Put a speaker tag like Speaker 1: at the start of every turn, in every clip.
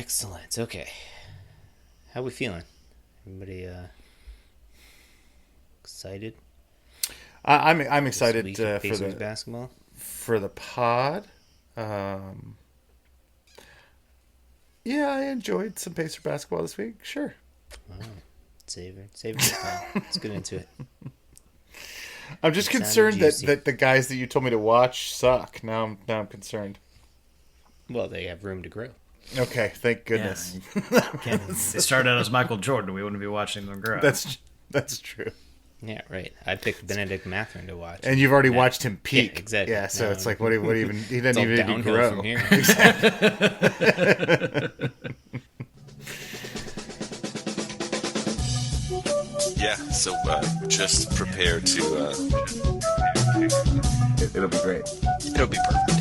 Speaker 1: Excellent. Okay. How we feeling? Everybody excited?
Speaker 2: I'm
Speaker 1: This
Speaker 2: excited
Speaker 1: week of
Speaker 2: for
Speaker 1: Pacers
Speaker 2: the
Speaker 1: basketball?
Speaker 2: pod. Yeah, I enjoyed some Pacer basketball this week. Sure.
Speaker 1: Oh, save it for the pod. Let's get into it.
Speaker 2: I'm just
Speaker 1: It sounded
Speaker 2: concerned
Speaker 1: juicy.
Speaker 2: that the guys that you told me to watch suck. Now I'm concerned.
Speaker 1: Well, they have room to grow.
Speaker 2: Okay, thank goodness.
Speaker 3: They started out as Michael Jordan. We wouldn't be watching them grow.
Speaker 2: That's true.
Speaker 1: Yeah, right. I picked Benedict Mathurin to watch.
Speaker 2: And you've already
Speaker 1: Yeah.
Speaker 2: watched him peak.
Speaker 1: Yeah, exactly.
Speaker 2: Yeah, so
Speaker 1: No,
Speaker 2: it's like what even he
Speaker 1: It's
Speaker 2: doesn't
Speaker 1: all
Speaker 2: even need to
Speaker 1: downhill
Speaker 2: grow.
Speaker 1: from here.
Speaker 4: Yeah, so just prepare to.
Speaker 5: It'll be great.
Speaker 4: It'll be perfect.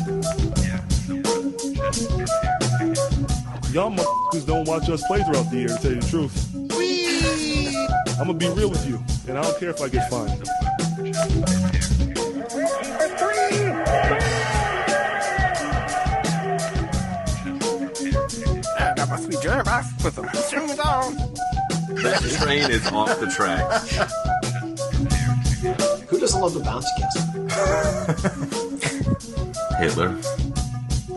Speaker 6: Y'all motherfuckers don't watch us play throughout the year, to tell you the truth. I'm gonna be real with you, and I don't care if I get fined.
Speaker 5: I got my sweet jerk off. Put some strings on.
Speaker 7: That train is off the tracks.
Speaker 8: Who doesn't love the bouncy castle?
Speaker 7: Hitler.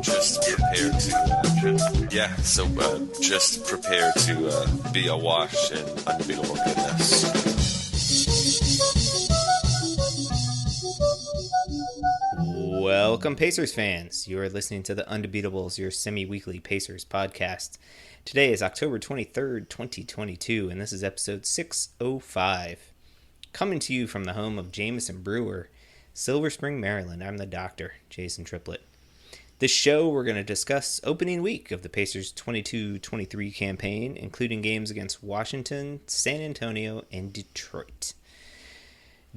Speaker 4: Just prepare to. Yeah, so just prepare to be awash in undebeatable goodness.
Speaker 1: Welcome, Pacers fans. You are listening to the Undebeatables, your semi-weekly Pacers podcast. Today is October 23rd, 2022, and this is episode 605. Coming to you from the home of Jameson Brewer, Silver Spring, Maryland. I'm the doctor, Jason Triplett. This show, we're going to discuss opening week of the Pacers' 22-23 campaign, including games against Washington, San Antonio, and Detroit.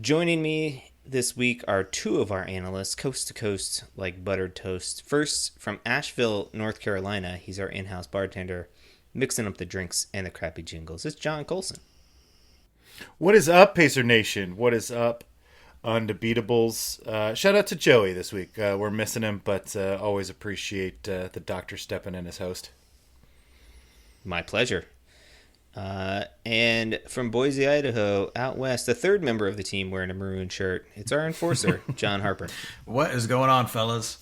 Speaker 1: Joining me this week are two of our analysts, coast to coast like buttered toast. First, from Asheville, North Carolina, he's our in-house bartender, mixing up the drinks and the crappy jingles. It's John Colson.
Speaker 2: What is up, Pacer Nation? What is up, Undebeatables? Shout out to Joey this week. We're missing him, but always appreciate the doctor stepping in as host.
Speaker 1: My pleasure. And from Boise, Idaho, out west, the third member of the team wearing a maroon shirt. It's our enforcer, John Harper.
Speaker 3: What is going on, fellas?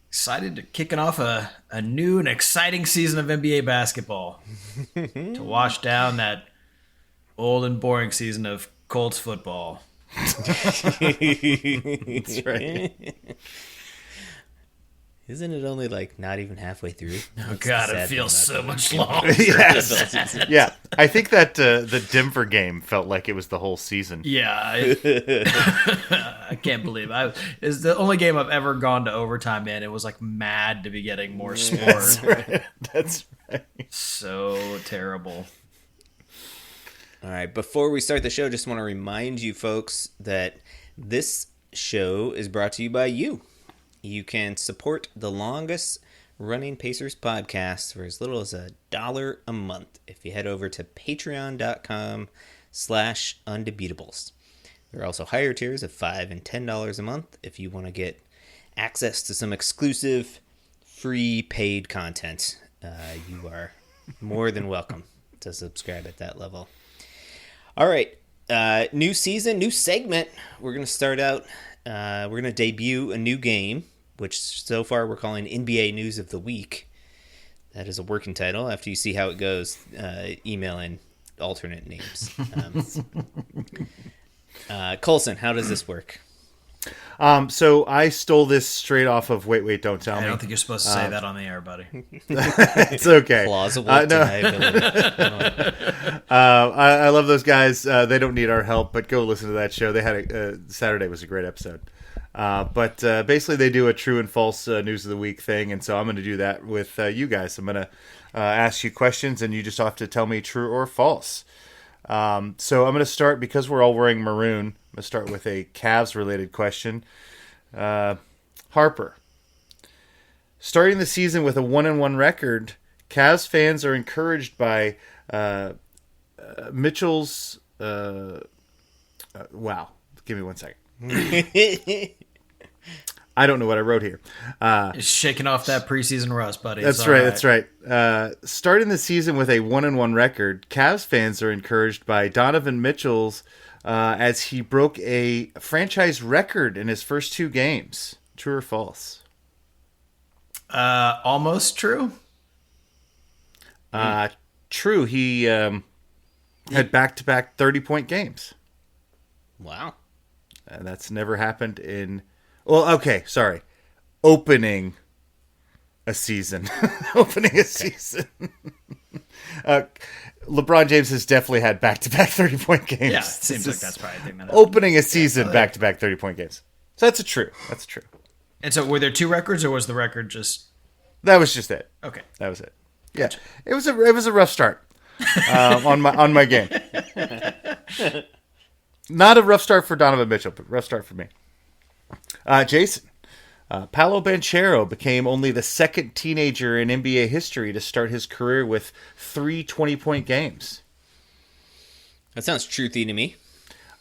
Speaker 3: Excited to kicking off a new and exciting season of NBA basketball. To wash down that old and boring season of Colts football.
Speaker 1: That's right. Isn't it only like not even halfway through?
Speaker 3: Oh, God, it feels so much longer.
Speaker 2: Yes. Yeah, I think that the Denver game felt like it was the whole season.
Speaker 3: Yeah, I can't believe it's the only game I've ever gone to overtime in. It was like mad to be getting more scored.
Speaker 2: That's right.
Speaker 3: So terrible.
Speaker 1: All right, before we start the show, just want to remind you folks that this show is brought to you by you. You can support the longest running Pacers podcast for as little as $1 a month if you head over to patreon.com/undebeatables. There are also higher tiers of $5 and $10 a month if you want to get access to some exclusive free paid content. You are more than welcome to subscribe at that level. All right, new season, new segment. We're going to start out, we're going to debut a new game, which so far we're calling NBA News of the Week. That is a working title. After you see how it goes, email in alternate names. Colson, how does this work?
Speaker 2: So I stole this straight off of Wait, Don't Tell Me.
Speaker 3: I don't think you're supposed to say that on the air, buddy.
Speaker 2: It's okay.
Speaker 1: Plausible
Speaker 2: No.
Speaker 1: deniability.
Speaker 2: I love those guys. They don't need our help, but go listen to that show. They had Saturday was a great episode. But basically, they do a true and false news of the week thing, and so I'm going to do that with you guys. I'm going to ask you questions, and you just have to tell me true or false. So I'm going to start, because we're all wearing maroon, I'm going to start with a Cavs-related question. Harper. Starting the season with a 1-1 record, Cavs fans are encouraged by Mitchell's... wow. Give me 1 second. I don't know what I wrote here.
Speaker 3: Just shaking off that preseason rust, buddy.
Speaker 2: That's right. That's right. Starting the season with a 1-1 record, Cavs fans are encouraged by Donovan Mitchell's as he broke a franchise record in his first 2 games. True or false?
Speaker 3: Almost true.
Speaker 2: True. He had back-to-back 30-point games.
Speaker 1: Wow.
Speaker 2: That's never happened in... Well, okay, sorry. Opening a season. LeBron James has definitely had back-to-back 30-point games.
Speaker 3: Yeah, it seems like that's probably a thing.
Speaker 2: Opening a season back-to-back 30-point games. So that's true. That's true.
Speaker 3: And so were there 2 records, or was the record just...
Speaker 2: That was just it.
Speaker 3: Okay.
Speaker 2: That was it. Yeah. It was a rough start on my game. Not a rough start for Donovan Mitchell, but rough start for me. Jason, Paolo Banchero became only the second teenager in NBA history to start his career with 3 20-point games.
Speaker 1: That sounds truthy to me.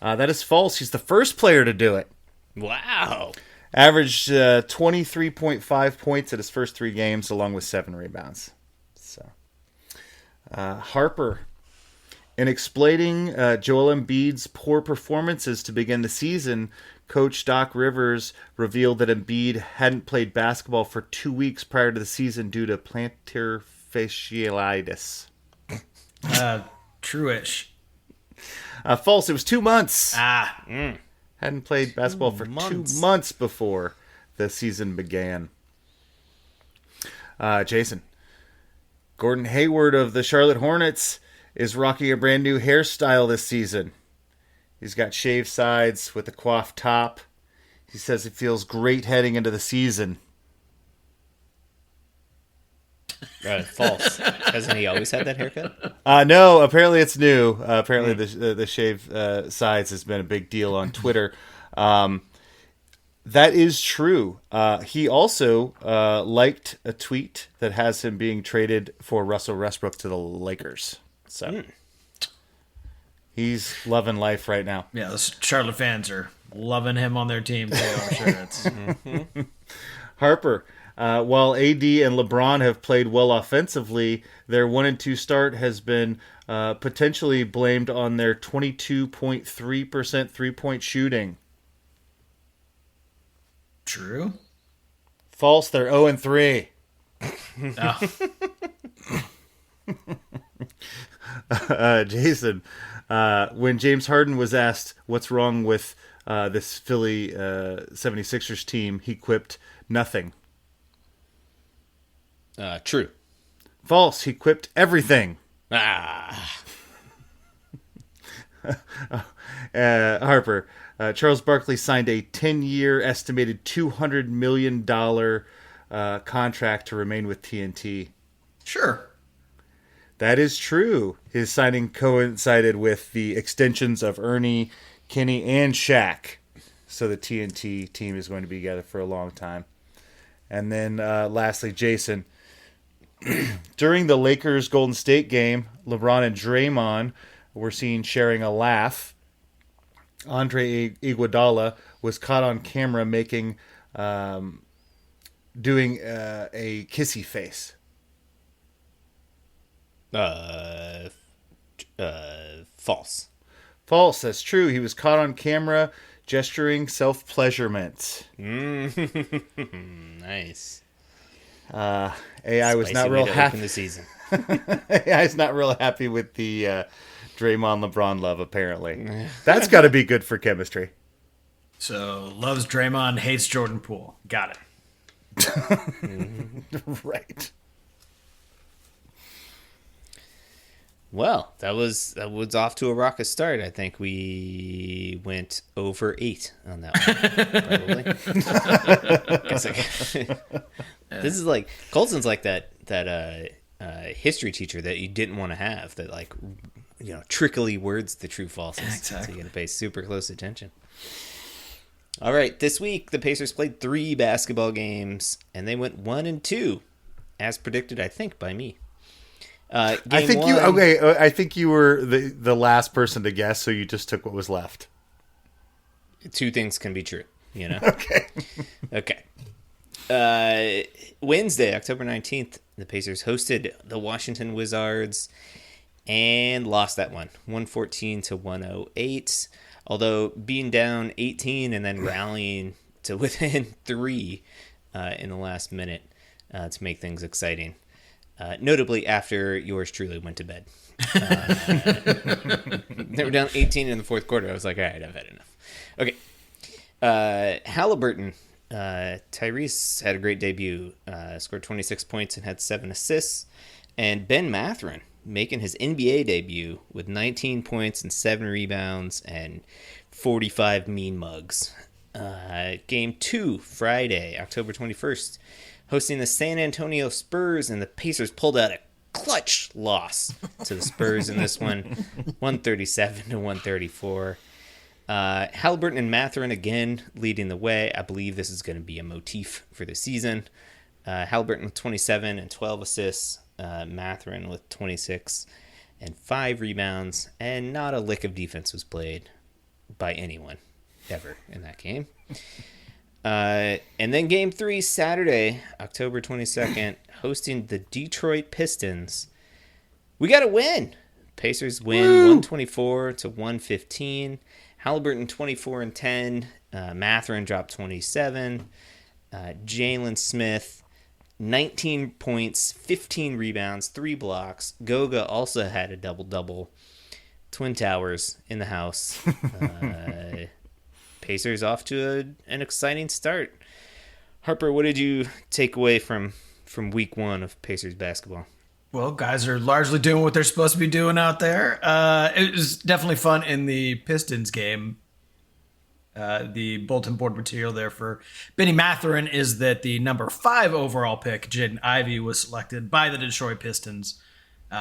Speaker 2: That is false. He's the first player to do it.
Speaker 1: Wow.
Speaker 2: Averaged 23.5 points at his first 3 games, along with 7 rebounds. So, Harper, in explaining Joel Embiid's poor performances to begin the season, Coach Doc Rivers revealed that Embiid hadn't played basketball for 2 weeks prior to the season due to plantar fasciitis.
Speaker 3: True-ish.
Speaker 2: False. It was 2 months.
Speaker 3: Hadn't
Speaker 2: played basketball for 2 months before the season began. Jason, Gordon Hayward of the Charlotte Hornets is rocking a brand new hairstyle this season. He's got shaved sides with a coiffed top. He says it feels great heading into the season.
Speaker 1: False. Hasn't he always had that haircut?
Speaker 2: No, apparently it's new. Apparently the shaved sides has been a big deal on Twitter. That is true. He also liked a tweet that has him being traded for Russell Westbrook to the Lakers. So he's loving life right now.
Speaker 3: Yeah, the Charlotte fans are loving him on their team too. I'm sure it's
Speaker 2: Harper. While AD and LeBron have played well offensively, their 1-2 start has been potentially blamed on their 22.3% 3-point shooting.
Speaker 3: true.
Speaker 2: False. They're 0-3. Jason, when James Harden was asked what's wrong with this Philly 76ers team, he quipped, nothing.
Speaker 1: True.
Speaker 2: False. He quipped everything. Harper, Charles Barkley signed a 10-year estimated $200 million contract to remain with TNT.
Speaker 3: Sure.
Speaker 2: That is true. His signing coincided with the extensions of Ernie, Kenny, and Shaq. So the TNT team is going to be together for a long time. And then lastly, Jason, during the Lakers Golden State game, LeBron and Draymond were seen sharing a laugh. Andre Iguodala was caught on camera doing a kissy face.
Speaker 1: False.
Speaker 2: False. That's true. He was caught on camera gesturing self-pleasurement.
Speaker 1: Nice.
Speaker 2: AI was not real happy.
Speaker 1: The season.
Speaker 2: AI is not real happy with the Draymond LeBron love. Apparently, that's got to be good for chemistry.
Speaker 3: So loves Draymond, hates Jordan Poole. Got
Speaker 2: it. Right.
Speaker 1: Well, that was off to a rocket start. I think we went over 8 on that one. Probably. This is like Colson's like that history teacher that you didn't want to have, that like, you know, trickily words the true falses.
Speaker 3: Exactly.
Speaker 1: So you got to pay super close attention. All right, this week the Pacers played 3 basketball games and they went 1-2, as predicted, I think, by me.
Speaker 2: I think you were the last person to guess, so you just took what was left.
Speaker 1: 2 things can be true. you know?
Speaker 2: Okay.
Speaker 1: Okay. Wednesday, October 19th, the Pacers hosted the Washington Wizards and lost that one, 114 to 108. Although being down 18 and then rallying to within 3 in the last minute to make things exciting. Notably after yours truly went to bed. They were down 18 in the fourth quarter. I was like, all right, I've had enough. Okay. Halliburton. Tyrese had a great debut. Scored 26 points and had 7 assists. And Ben Mathurin making his NBA debut with 19 points and 7 rebounds and 45 mean mugs. Game 2, Friday, October 21st, hosting the San Antonio Spurs, and the Pacers pulled out a clutch loss to the Spurs in this one, 137 to 134. Halliburton and Mathurin again leading the way. I believe this is going to be a motif for the season. Halliburton with 27 and 12 assists. Mathurin with 26 and 5 rebounds. And not a lick of defense was played by anyone ever in that game. And then game 3, Saturday, October 22nd, hosting the Detroit Pistons. We got a win. Pacers win 124 to 115. Halliburton 24 and 10. Mathurin dropped 27. Jalen Smith 19 points, 15 rebounds, 3 blocks. Goga also had a double-double. Twin Towers in the house. Pacers off to an exciting start. Harper, what did you take away from week 1 of Pacers basketball?
Speaker 3: Well, guys are largely doing what they're supposed to be doing out there. It was definitely fun in the Pistons game. The bulletin board material there for Benny Mathurin is that the number 5 overall pick, Jaden Ivey, was selected by the Detroit Pistons.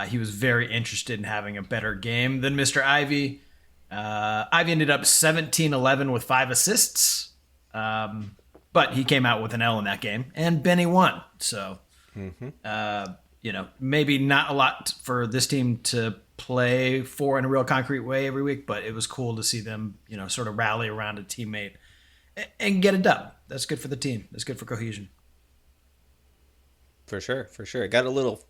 Speaker 3: He was very interested in having a better game than Mr. Ivey. Ivey ended up 17-11 with 5 assists. But he came out with an L in that game, and Benny won. So, maybe not a lot for this team to play for in a real concrete way every week, but it was cool to see them, sort of rally around a teammate and get a dub. That's good for the team. That's good for cohesion.
Speaker 1: For sure. It got a little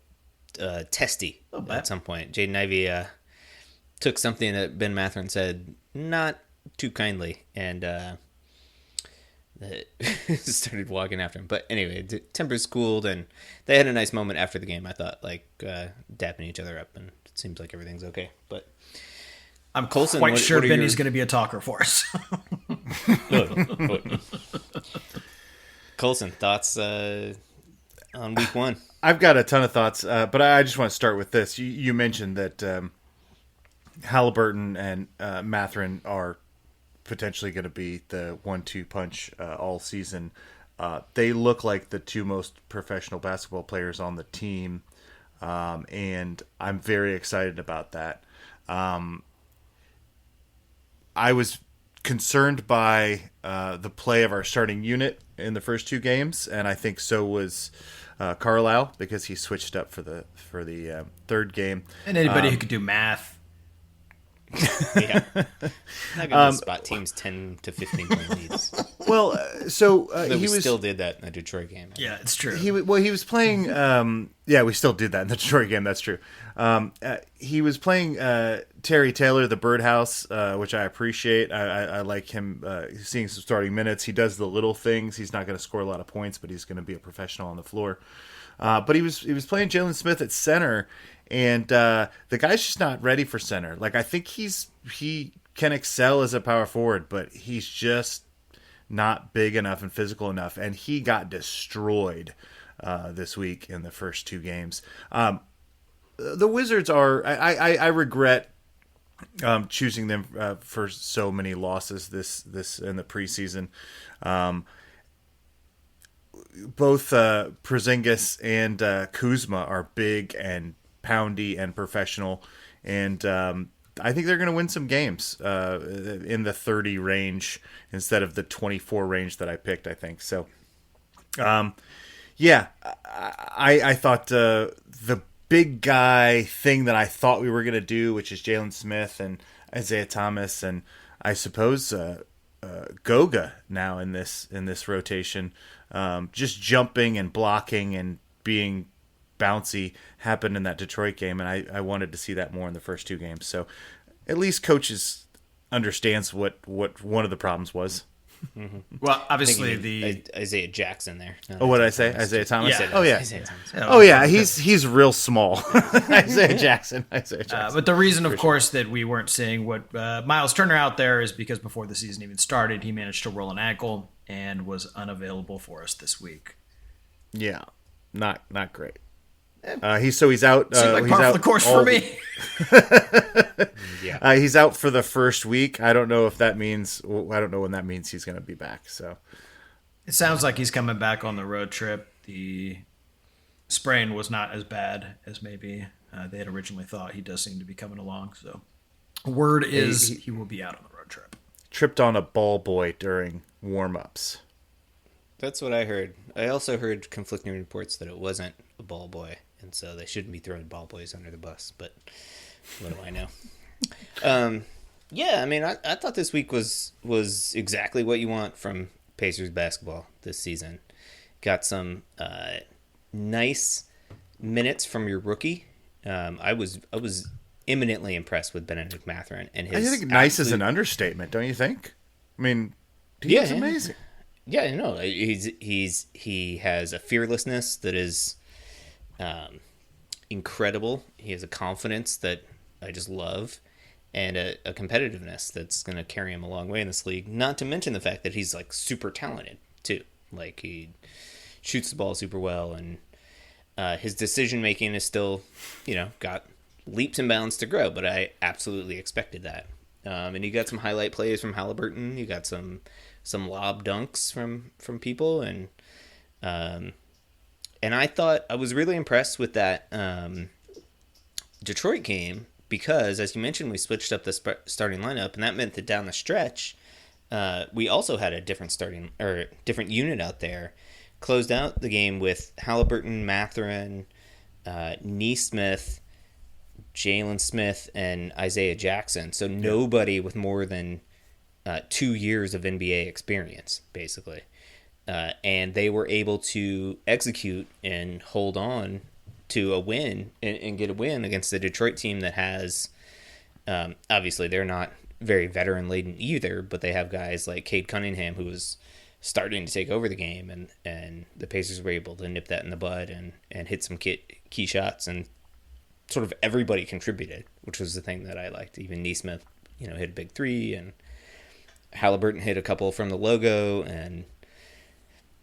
Speaker 1: testy at some point. Jaden Ivey took something that Ben Mathurin said not too kindly and started walking after him. But anyway, the tempers cooled and they had a nice moment after the game, I thought, like dapping each other up, and it seems like everything's okay. But
Speaker 3: I'm
Speaker 1: Colson,
Speaker 3: quite sure Benny's going to be a talker for us.
Speaker 1: Colson, thoughts on week 1?
Speaker 2: I've got a ton of thoughts, but I just want to start with this. You mentioned that Halliburton and Mathurin are potentially going to be the 1-2 punch all season. They look like the 2 most professional basketball players on the team, and I'm very excited about that. I was concerned by the play of our starting unit in the first 2 games, and I think so was Carlisle, because he switched up for the third game.
Speaker 3: And anybody who could do math.
Speaker 1: Yeah. Not going to spot teams 10 to 15 point leads.
Speaker 2: Well,
Speaker 1: we still did that in the Detroit game.
Speaker 3: Yeah, it's true.
Speaker 2: He was playing. We still did that in the Detroit game. That's true. He was playing Terry Taylor, the Birdhouse, which I appreciate. I like him seeing some starting minutes. He does the little things. He's not going to score a lot of points, but he's going to be a professional on the floor. But he was playing Jalen Smith at center, and the guy's just not ready for center. Like, I think he can excel as a power forward, but he's just not big enough and physical enough. And he got destroyed this week in the first 2 games. The Wizards are. I regret choosing them for so many losses this in the preseason. Both Porzingis and Kuzma are big and poundy and professional, and I think they're going to win some games in the 30 range instead of the 24 range that I picked, I think. So, I thought the big guy thing that I thought we were going to do, which is Jalen Smith and Isaiah Thomas, and I suppose Goga now in this rotation. Just jumping and blocking and being bouncy happened in that Detroit game, and I wanted to see that more in the first two games. So at least coaches understands what one of the problems was.
Speaker 3: Mm-hmm. Well, obviously
Speaker 1: the Isaiah Jackson there.
Speaker 2: Oh, what did I say? Isaiah Thomas?
Speaker 3: Yeah.
Speaker 2: Oh, yeah.
Speaker 1: Isaiah Thomas.
Speaker 2: Oh, yeah. He's real small. Isaiah Jackson.
Speaker 3: But the reason, of course, that we weren't seeing what Miles Turner out there is because before the season even started, he managed to roll an ankle and was unavailable for us this week.
Speaker 2: Yeah, not great. He's out.
Speaker 3: Seemed like
Speaker 2: he's
Speaker 3: par
Speaker 2: out
Speaker 3: for the course for me.
Speaker 1: Yeah.
Speaker 2: He's out for the first week. I don't know if that means. I don't know when that means he's going to be back. So
Speaker 3: it sounds like he's coming back on the road trip. The sprain was not as bad as maybe they had originally thought. He does seem to be coming along. So word is he will be out on the road trip.
Speaker 2: Tripped on a ball boy during warm-ups.
Speaker 1: That's what I heard. I also heard conflicting reports that it wasn't a ball boy, and so they shouldn't be throwing ball boys under the bus. But what do I know? Yeah, I mean, I thought this week was exactly what you want from Pacers basketball this season. Got some nice minutes from your rookie. I was eminently impressed with Benedict Mathurin and his.
Speaker 2: I think nice is an understatement, don't you think? I mean, he's amazing.
Speaker 1: Yeah, no, he has a fearlessness that is incredible. He has a confidence that I just love, and a competitiveness that's going to carry him a long way in this league. Not to mention the fact that he's like super talented too. Like he shoots the ball super well, and his decision making is still, got leaps and bounds to grow. But I absolutely expected that. And you got some highlight plays from Halliburton. You got some lob dunks from people, and I thought I was really impressed with that Detroit game because, as you mentioned, we switched up the starting lineup, and that meant that down the stretch, we also had a different different unit out there. Closed out the game with Halliburton, Mathurin, Nesmith, Jalen Smith, and Isaiah Jackson. So nobody with more than 2 years of NBA experience, basically. And they were able to execute and hold on to a win and get a win against the Detroit team that has, obviously they're not very veteran-laden either, but they have guys like Cade Cunningham who was starting to take over the game, and the Pacers were able to nip that in the bud and hit some key shots, and sort of everybody contributed, which was the thing that I liked. Even Nesmith, hit a big three, and Halliburton hit a couple from the logo, and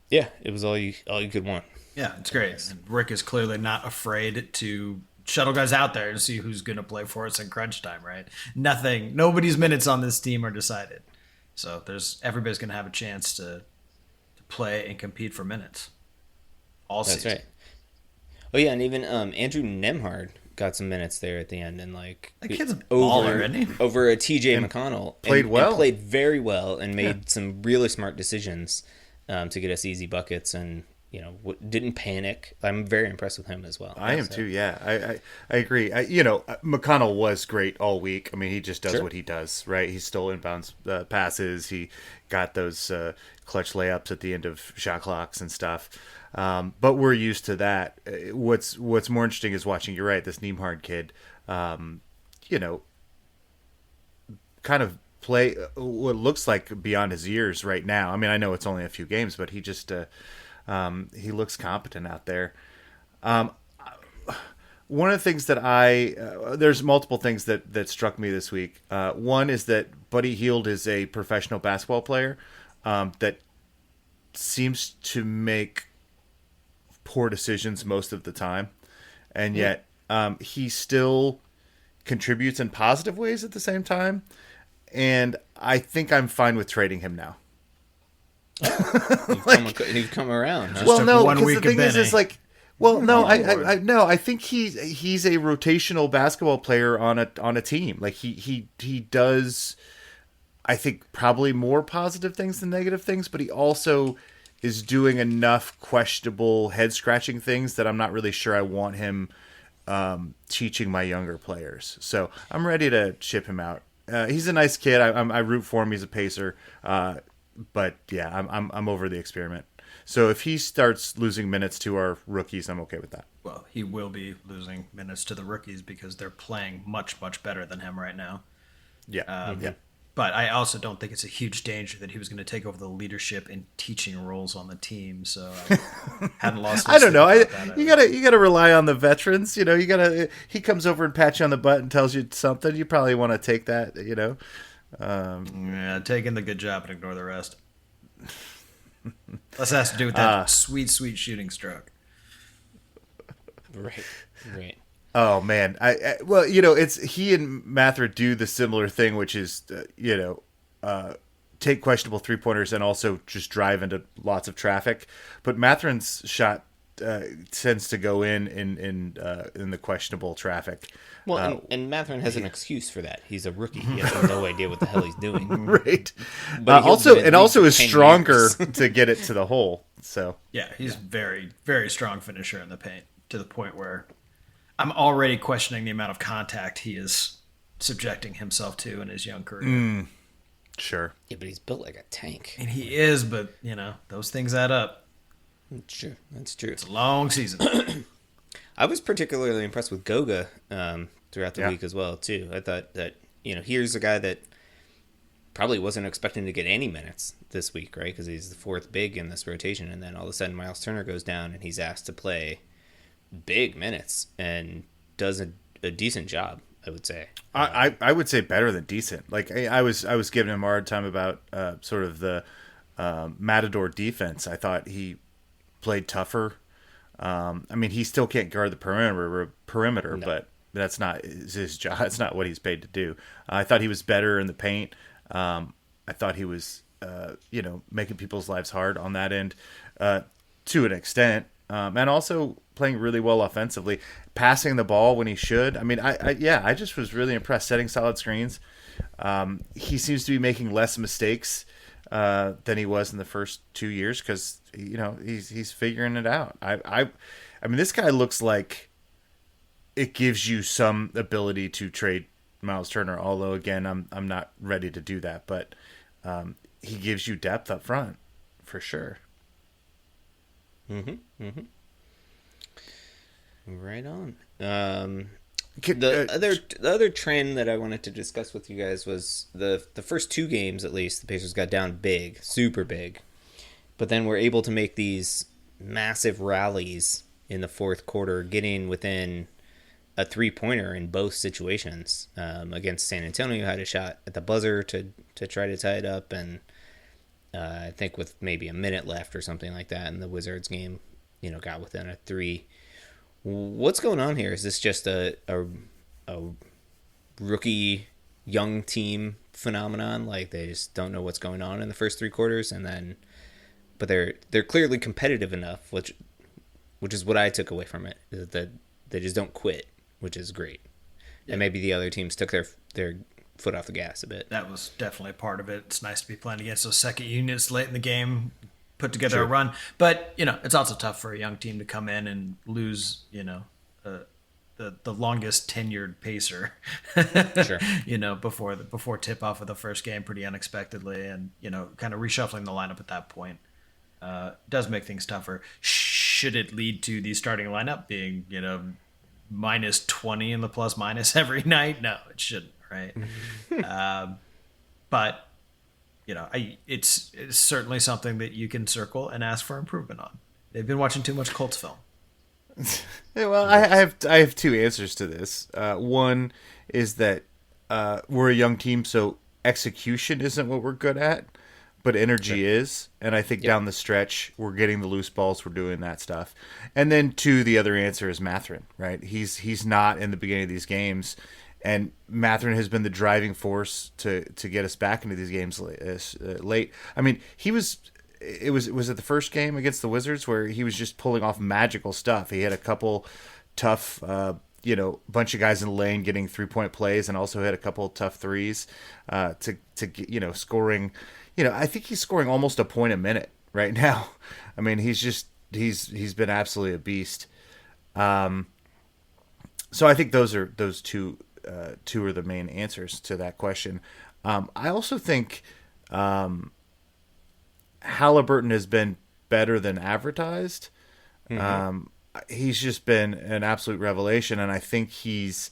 Speaker 1: yeah, it was all you could want.
Speaker 3: Yeah, it's great. And Rick is clearly not afraid to shuttle guys out there to see who's going to play for us in crunch time, right? Nobody's minutes on this team are decided. So everybody's going to have a chance to play and compete for minutes all season.
Speaker 1: That's right. Oh, yeah, and even Andrew Nembhard got some minutes there at the end, and
Speaker 3: that kid's a baller, isn't he?
Speaker 1: Over a TJ McConnell.
Speaker 2: Played well.
Speaker 1: And played very well and made some really smart decisions to get us easy buckets, and didn't panic. I'm very impressed with him as well.
Speaker 2: I am too. Yeah, I agree. McConnell was great all week. I mean, he just does what he does, right? He stole inbounds passes. He got those clutch layups at the end of shot clocks and stuff. But we're used to that. What's more interesting is watching. You're right. This Nembhard kid, kind of play what looks like beyond his years right now. I mean, I know it's only a few games, but he just he looks competent out there. One of the things that there's multiple things that struck me this week. One is that Buddy Hield is a professional basketball player that seems to make poor decisions most of the time, and yet he still contributes in positive ways at the same time. And I think I'm fine with trading him now.
Speaker 1: You've come around. Huh?
Speaker 2: Well, no,
Speaker 3: 1
Speaker 2: because
Speaker 3: week
Speaker 2: the thing
Speaker 3: of
Speaker 2: is like, well, no, I think he's a rotational basketball player on a team. Like he does, I think, probably more positive things than negative things, but he also is doing enough questionable head scratching things that I'm not really sure I want him teaching my younger players. So I'm ready to ship him out he's a nice kid. I root for him. He's a pacer. But yeah, I'm over the experiment. So if he starts losing minutes to our rookies, I'm okay with that.
Speaker 3: Well, he will be losing minutes to the rookies because they're playing much, much better than him right now.
Speaker 2: Yeah. Yeah.
Speaker 3: But I also don't think it's a huge danger that he was going to take over the leadership and teaching roles on the team. So I hadn't lost.
Speaker 2: I don't know. You gotta rely on the veterans. You know, he comes over and pats you on the butt and tells you something. You probably want to take that. You know.
Speaker 3: Yeah, take in the good job and ignore the rest. This has to do with that sweet shooting stroke.
Speaker 1: Right.
Speaker 2: Oh man, well, you know, it's he and Mathra do the similar thing, which is take questionable 3-pointers and also just drive into lots of traffic. But Matherin's shot tends to go in the questionable traffic.
Speaker 1: Well, and Matherin has an excuse for that. He's a rookie. He has no idea what the hell he's doing.
Speaker 2: Right.
Speaker 1: But
Speaker 2: also is
Speaker 1: 10
Speaker 2: stronger
Speaker 1: years.
Speaker 2: to get it to the hole. So
Speaker 3: Yeah, he's very, very strong finisher in the paint to the point where I'm already questioning the amount of contact he is subjecting himself to in his young career.
Speaker 2: sure.
Speaker 1: Yeah, but he's built like a tank.
Speaker 3: And he is, but, you know, those things add up.
Speaker 1: Sure, that's true.
Speaker 3: It's a long season.
Speaker 1: I was particularly impressed with Goga throughout the
Speaker 2: Yeah.
Speaker 1: week as well, too. I thought that, you know, here's a guy that probably wasn't expecting to get any minutes this week, right? Because he's the fourth big in this rotation, and then all of a sudden Miles Turner goes down and he's asked to play big minutes and does a decent job, I would say.
Speaker 2: I would say better than decent. Like I was giving him a hard time about sort of the Matador defense. I thought he played tougher. I mean, he still can't guard the perimeter,
Speaker 1: No.
Speaker 2: but that's not his job. That's not what he's paid to do. I thought he was better in the paint. I thought he was, making people's lives hard on that end to an extent, and also playing really well offensively, passing the ball when he should. I mean, I just was really impressed, setting solid screens. He seems to be making less mistakes than he was in the first 2 years because he's figuring it out. I mean, this guy looks like it gives you some ability to trade Miles Turner. Although again, I'm not ready to do that, but he gives you depth up front for sure.
Speaker 1: Right on. The other trend that I wanted to discuss with you guys was the first two games, at least, the Pacers got down big, super big, but then were able to make these massive rallies in the fourth quarter, getting within a 3-pointer in both situations. Against San Antonio, had a shot at the buzzer to try to tie it up, and I think with maybe a minute left or something like that in the Wizards game, got within a 3. What's going on here? Is this just a rookie young team phenomenon? Like they just don't know what's going on in the first 3 quarters, but they're clearly competitive enough, which is what I took away from it. Is that they just don't quit, which is great. Yeah. And maybe the other teams took their foot off the gas a bit.
Speaker 3: That was definitely a part of it. It's nice to be playing against those second units late in the game, put together a run. But, it's also tough for a young team to come in and lose, the longest tenured pacer,
Speaker 1: sure.
Speaker 3: Before tip off of the first game pretty unexpectedly, and, kind of reshuffling the lineup at that point does make things tougher. Should it lead to the starting lineup being, minus 20 in the plus minus every night? No, it shouldn't, right? But it's certainly something that you can circle and ask for improvement on. They've been watching too much Colts film.
Speaker 2: Yeah, well, I have two answers to this. One is that we're a young team, so execution isn't what we're good at, but energy is. And I think down the stretch, we're getting the loose balls, we're doing that stuff. And then two, the other answer is Matherin, right? He's not in the beginning of these games. And Matherin has been the driving force to get us back into these games late. I mean, it was at the first game against the Wizards where he was just pulling off magical stuff. He had a couple tough, bunch of guys in the lane getting 3-point plays, and also had a couple tough threes to scoring. I think he's scoring almost a point a minute right now. I mean, he's been absolutely a beast. So I think those two two are the main answers to that question. I also think Halliburton has been better than advertised. He's just been an absolute revelation, and I think he's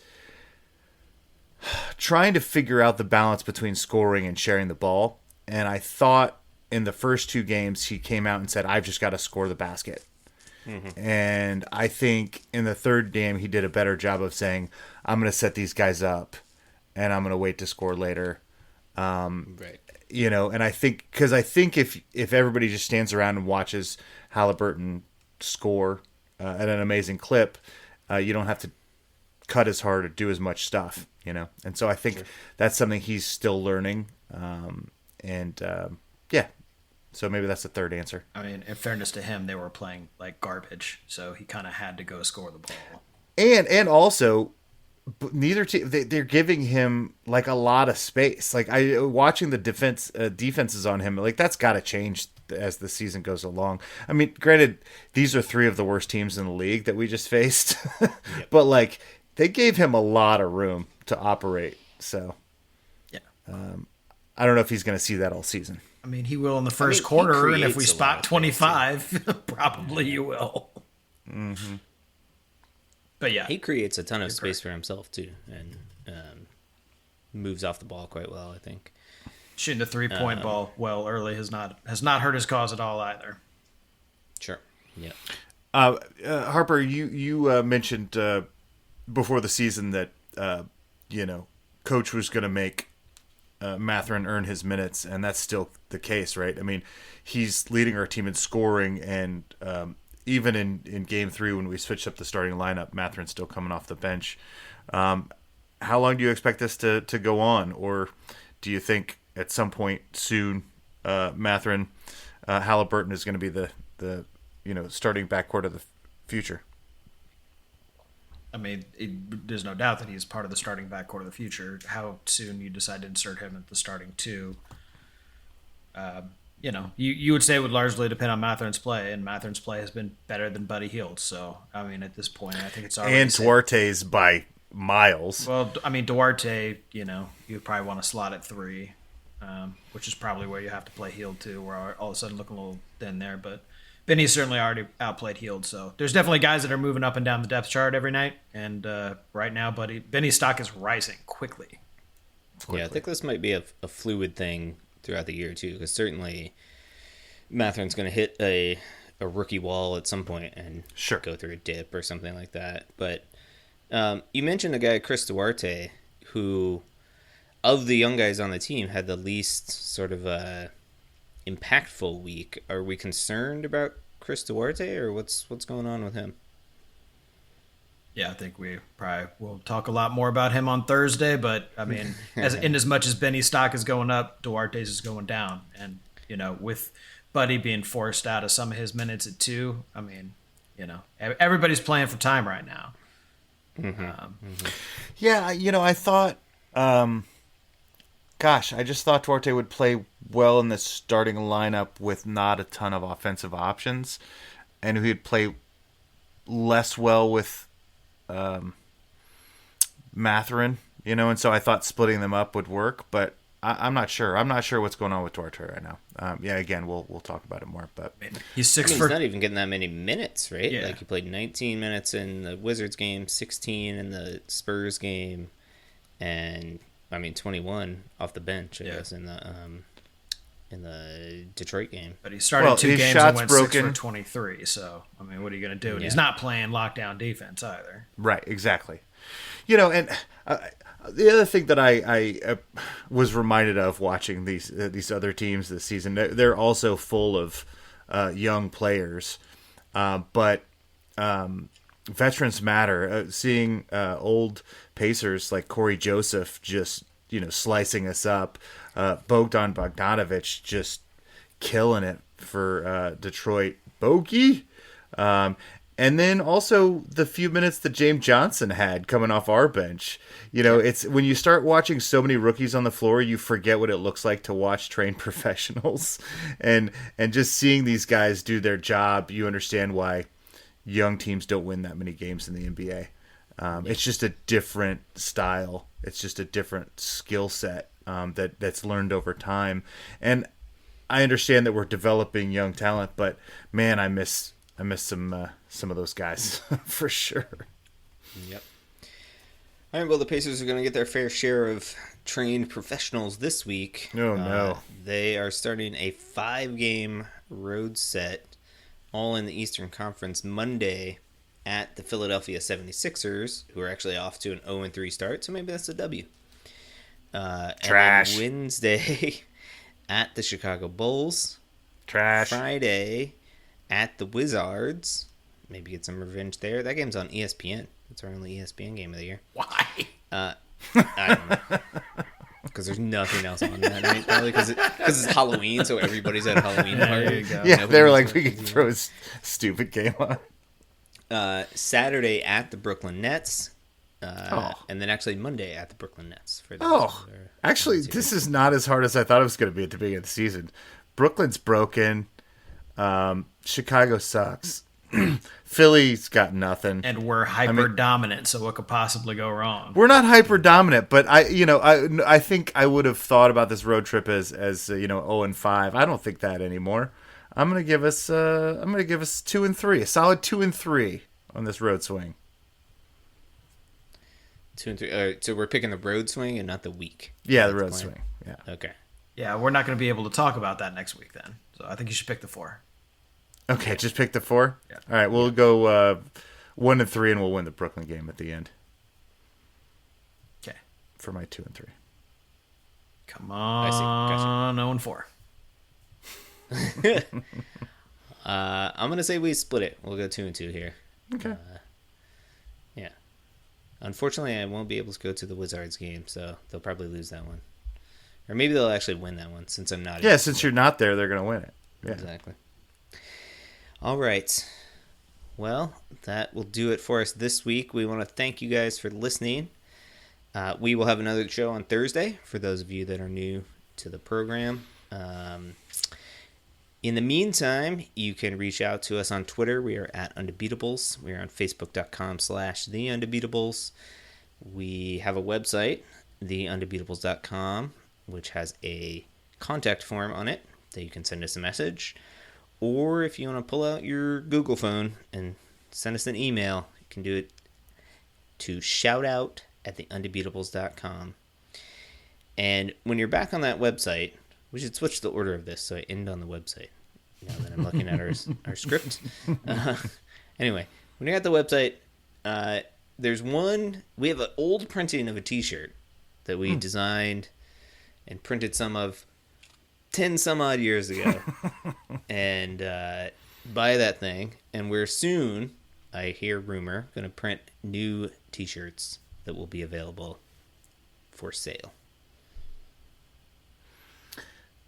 Speaker 2: trying to figure out the balance between scoring and sharing the ball. And I thought in the first two games he came out and said, I've just got to score the basket. And I think in the third game he did a better job of saying, I'm going to set these guys up and I'm going to wait to score later.
Speaker 1: Right.
Speaker 2: You know, and I think if everybody just stands around and watches Halliburton score at an amazing clip, you don't have to cut as hard or do as much stuff, you know. And so I think that's something he's still learning. Yeah, so maybe that's the third answer.
Speaker 3: I mean, in fairness to him, they were playing like garbage, so he kind of had to go score the ball.
Speaker 2: And also, neither team they're giving him like a lot of space. Like watching the defenses on him, like that's got to change as the season goes along. I mean, granted, these are three of the worst teams in the league that we just faced, but like they gave him a lot of room to operate. So,
Speaker 3: yeah,
Speaker 2: I don't know if he's going to see that all season.
Speaker 3: I mean, he will in the first quarter, and if we
Speaker 1: creates a
Speaker 3: spot
Speaker 1: lot of
Speaker 3: 25, probably you will. But yeah,
Speaker 1: He creates a ton of space for himself too, and moves off the ball quite well, I think.
Speaker 3: shooting the 3-point ball well early has not hurt his cause at all either.
Speaker 1: Sure. Yeah.
Speaker 2: Harper, you mentioned before the season that Coach was going to make Mathurin earn his minutes, and that's still the case, right? I mean, he's leading our team in scoring, and even in Game 3 when we switched up the starting lineup, Mathurin's still coming off the bench. How long do you expect this to go on, or do you think at some point soon Mathurin, Halliburton is going to be the starting backcourt of the future?
Speaker 3: I mean, there's no doubt that he's part of the starting backcourt of the future. How soon you decide to insert him at the starting two, you would say it would largely depend on Mathurin's play, and Mathurin's play has been better than Buddy Hield's. So, I mean, at this point, I think it's already
Speaker 2: and Duarte's by miles.
Speaker 3: Well, I mean, Duarte, you probably want to slot at 3, which is probably where you have to play Hield too, where all of a sudden looking a little thin there, but Benny's certainly already outplayed Hield, so there's definitely guys that are moving up and down the depth chart every night, and right now, Benny's stock is rising quickly.
Speaker 1: Yeah, I think this might be a fluid thing throughout the year too, because certainly Mathurin's going to hit a rookie wall at some point and go through a dip or something like that. But you mentioned a guy, Chris Duarte, who of the young guys on the team had the least sort of impactful week. Are we concerned about Chris Duarte, or what's going on with him?
Speaker 3: Yeah, I think we probably will talk a lot more about him on Thursday, but I mean, as much as Benny's stock is going up, Duarte's is going down. And, with Buddy being forced out of some of his minutes at 2, I mean, everybody's playing for time right now.
Speaker 2: Yeah, I thought, I just thought Duarte would play well in the starting lineup with not a ton of offensive options, and he'd play less well with Mathurin, and so I thought splitting them up would work, but I'm not sure. I'm not sure what's going on with Duarte right now. Again, we'll talk about it more, but
Speaker 3: he's
Speaker 1: he's not even getting that many minutes, right?
Speaker 3: Yeah.
Speaker 1: Like he played 19 minutes in the Wizards game, 16 in the Spurs game, and 21 off the bench, I guess, in the Detroit game.
Speaker 3: But he started 2 games
Speaker 2: shots
Speaker 3: and went
Speaker 2: broken.
Speaker 3: 6 for 23. So, I mean, what are you going to do? And he's not playing lockdown defense either.
Speaker 2: Right, exactly. And the other thing that I was reminded of watching these other teams this season, they're also full of young players, but veterans matter. Seeing old Pacers like Corey Joseph just slicing us up, Bogdan Bogdanovic just killing it for Detroit. Bogey. And then also the few minutes that James Johnson had coming off our bench. It's when you start watching so many rookies on the floor, you forget what it looks like to watch trained professionals. And just seeing these guys do their job, you understand why young teams don't win that many games in the NBA. It's just a different style. It's just a different skill set that's learned over time. And I understand that we're developing young talent, but man, I miss some of those guys for sure.
Speaker 1: Yep. All right, well, the Pacers are going to get their fair share of trained professionals this week.
Speaker 2: Oh, no.
Speaker 1: They are starting a 5-game road set, all in the Eastern Conference, Monday at the Philadelphia 76ers, who are actually off to an 0-3 start, so maybe that's a W.
Speaker 2: Trash.
Speaker 1: And then Wednesday at the Chicago Bulls.
Speaker 2: Trash.
Speaker 1: Friday at the Wizards. Maybe get some revenge there. That game's on ESPN. It's our only ESPN game of the year.
Speaker 3: Why?
Speaker 1: I don't know. Because there's nothing else on that night. Probably because it's Halloween, so everybody's at a Halloween party.
Speaker 3: There you go.
Speaker 2: Yeah, they were like, we could throw a stupid game on.
Speaker 1: Saturday at the Brooklyn Nets. And then actually Monday at the Brooklyn Nets. For
Speaker 2: Actually, this is not as hard as I thought it was going to be at the beginning of the season. Brooklyn's broken. Chicago sucks. Philly's got nothing.
Speaker 3: And we're hyper dominant, so what could possibly go wrong?
Speaker 2: We're not hyper dominant, but I think I would have thought about this road trip as 0-5. I don't think that anymore. I'm gonna give us 2-3, a solid 2-3 on this road swing.
Speaker 1: 2-3. So we're picking the road swing and not the week.
Speaker 2: Yeah, the road swing. Yeah.
Speaker 1: Okay.
Speaker 3: Yeah, we're not going to be able to talk about that next week then. So I think you should pick the 4.
Speaker 2: Okay, just pick the 4.
Speaker 3: Yeah.
Speaker 2: All right, we'll go 1-3, and we'll win the Brooklyn game at the end.
Speaker 3: Okay.
Speaker 2: For my 2-3.
Speaker 3: Come on, 0-4.
Speaker 1: I'm gonna say we split it. We'll go 2-2 here.
Speaker 2: Okay.
Speaker 1: Yeah. Unfortunately, I won't be able to go to the Wizards game, so they'll probably lose that one, or maybe they'll actually win that one since I'm not.
Speaker 2: Yeah, since you're not there, they're gonna win it. Yeah.
Speaker 1: Exactly. All right. Well, that will do it for us this week. We want to thank you guys for listening. We will have another show on Thursday for those of you that are new to the program. In the meantime, you can reach out to us on Twitter. We are at Undebeatables. We are on Facebook.com/TheUndebeatables. We have a website, TheUndebeatables.com, which has a contact form on it that you can send us a message. Or if you want to pull out your Google phone and send us an email, you can do it to shoutout@theundebeatables.com. And when you're back on that website, we should switch the order of this so I end on the website now that I'm looking at our script. Anyway, when you're at the website, there's we have an old printing of a t-shirt that we designed and printed some of 10 some odd years ago. And buy that thing, and we're soon, I hear rumor, going to print new t-shirts that will be available for sale.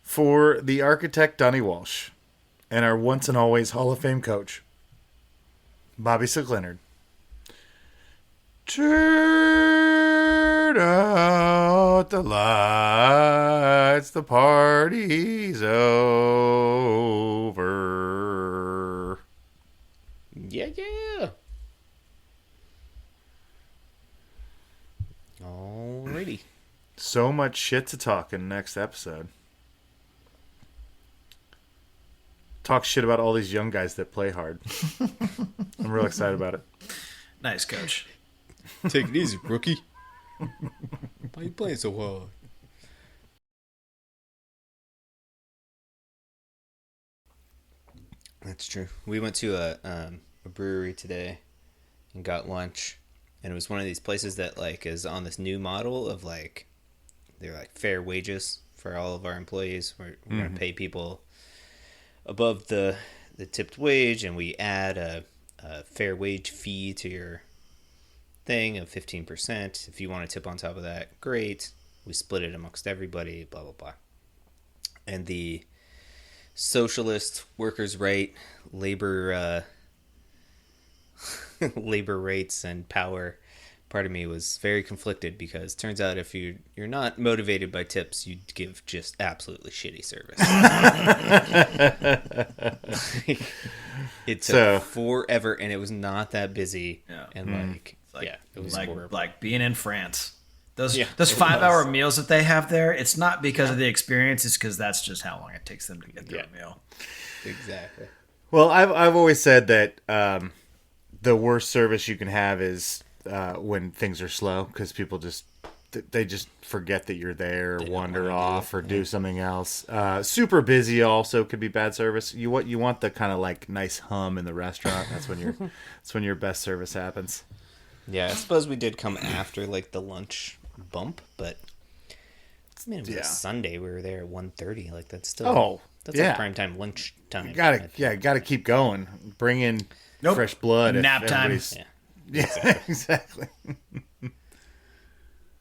Speaker 2: For the architect, Donnie Walsh, and our once and always Hall of Fame coach, Bobby Sick-Leonard. Turn out the lights, the party's over.
Speaker 1: Yeah. Alrighty.
Speaker 2: So much shit to talk in the next episode. Talk shit about all these young guys that play hard. I'm real excited about it.
Speaker 3: Nice, coach.
Speaker 1: Take it easy, rookie. Why you playing so hard? That's true. We went to a brewery today and got lunch, and it was one of these places that like is on this new model of like they're like fair wages for all of our employees. We're going to pay people above the tipped wage, and we add a fair wage fee to your thing of 15%. If you want to tip on top of that, great. We split it amongst everybody, blah, blah, blah. And the socialist, workers' right, labor rates and power part of me was very conflicted, because it turns out if you're not motivated by tips, you give just absolutely shitty service. It took forever, and it was not that busy.
Speaker 3: Yeah.
Speaker 1: And like
Speaker 3: Like,
Speaker 1: Yeah, it was
Speaker 3: like,
Speaker 1: horrible.
Speaker 3: like being in France. Those
Speaker 1: Yeah,
Speaker 3: those
Speaker 1: it
Speaker 3: 5-hour
Speaker 1: was.
Speaker 3: meals that they have there, it's not because of the experience, it's because that's just how long it takes them to get through a meal.
Speaker 1: Exactly.
Speaker 2: Well, I've always said that the worst service you can have is when things are slow, because people just they just forget that you're there, or wander off, or do something else. Super busy also could be bad service. You want the kind of like nice hum in the restaurant. That's when your best service happens.
Speaker 1: Yeah, I suppose we did come after like the lunch bump, but I mean, it was a Sunday. We were there at 1:30. Like that's still that's like prime time lunch time.
Speaker 2: Gotta keep going. Bring in fresh blood.
Speaker 3: Nap time.
Speaker 1: Yeah.
Speaker 2: Yeah, exactly.